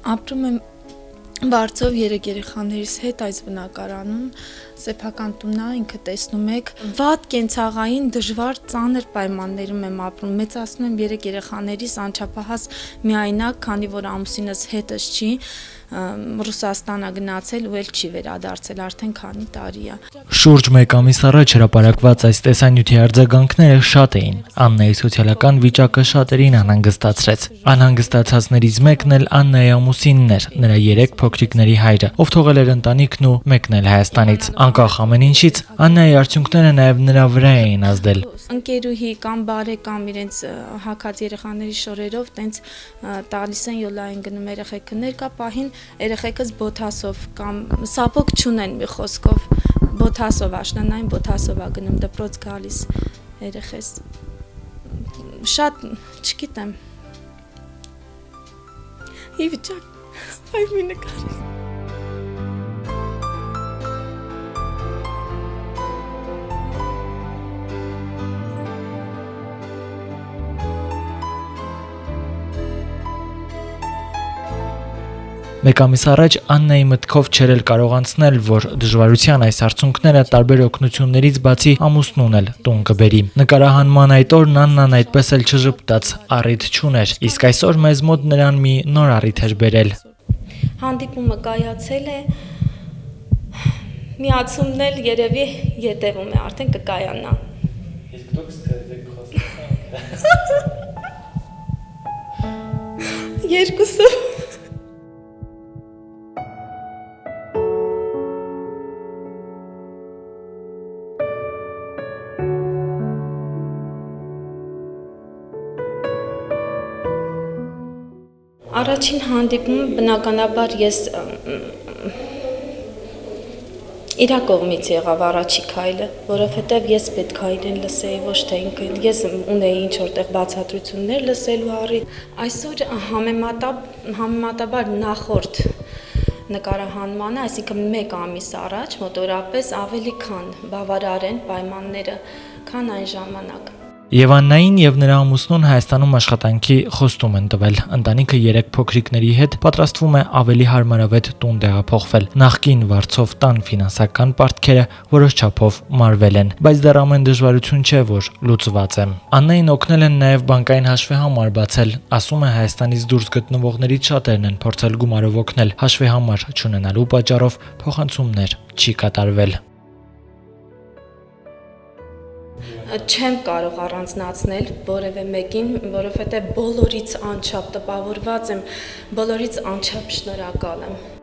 Ապրում եմ Վարձով 3 երեխաներիս հետ այս բնակարանում, սեփական տունն է, ինքը տեսնում եք, վատ կենցաղային դժվար ծանր պայմաններում եմ ապրում, մեծացնում եմ 3 երեխաներիս անչափահաս միայնակ, քանի որ ամուսինս հետս չի, Ռուսաստանա գնացել ու էլ չի վերադարձել, արդեն քանի տարի է։ Շուրջ 1 ամիս առաջ հրապարակված այս տեսանյութի արձագանքները շատ էին։ Աննայի սոցիալական վիճակը շատերին անհանգստացրեց։ Անհանգստացածներից մեկն էլ Աննայի ամուսինն էր, նրա 3 փոքրիկների հայրը, ով թողել էր ընտանիքն ու մեկնել Հայաստանից։ Անկախ ամեն ինչից, Աննայի արդյունքները նաև նրա վրա էին ազդել։ Ընկերուհի կամ բարեկամ իրենց հագած երեխաների շորերով տենց տալիս են յոլային գնում երեխեքը ներկա պահին երեխեքս բոթասով կամ սապոկ չունեն մի խոսքով բոթասով աշնանային բոթասով է գնում դպրոց գալիս երեխես շատ չգիտեմ ի վիճակ այ մի նկարի Մեկ ամիս առաջ Աննայի մտքով չէր էլ կարող անցնել, որ դժվարության այս արդյունքները տարբեր օգնություններից բացի ամուսնուն էլ տուն կբերի։ Նկարահանման այդ օրն Աննան այդպես էլ չժպտաց, առիթ չուներ, իսկ այսօր մեզ մոտ նրան մի նոր առիթ էր բերել։ Հանդիպումը կայացել է, միացումն էլ երևի ետևում է, արդեն կկայանա։ Իսկ դուք ստեղծեք խոսքը։ Երկուսը Առաջին հանդիպումը բնականաբար ես իրա կողմից եղավ առաջի քայլը, որովհետև ես պետք է իրեն լսեի, ոչ թե ինքը, ես ունեի ինչ որտեղ բացատրություններ լսելու առիթ։ Այսօր համեմատաբար նախորդ նկարահանմանը, այսինքն 1 ամիս առաջ մոտորապես ավելի քան բավարար են պայմանները, քան այն ժամանակ։ Եվ Աննային եւ նրա ամուսնուն Հայաստանում աշխատանքի խոստում են տվել։ Ընտանիքը 3 փոքրիկների հետ պատրաստվում է ավելի հարմարավետ տուն տեղափոխվել։ Նախկին Վարձով տան ֆինանսական պարտքերը որոշ չափով մարվել են, բայց դեռ ամեն դժվարություն չէ, որ լուծված է։ Աննային օգնել են նաեւ բանկային հաշվեհամար բացել։ Ասում է Հայաստանից դուրս գտնվողներից շատերն են փորձել գումարով օգնել, հաշվեհամար չունենալու պատճառով փոխանցումներ չի կատարվել։ Չեմ կարող առանձնացնել որևէ մեկին, որովհետև բոլորից անչափ տպավորված եմ, բոլորից անչափ շնորհակալ եմ։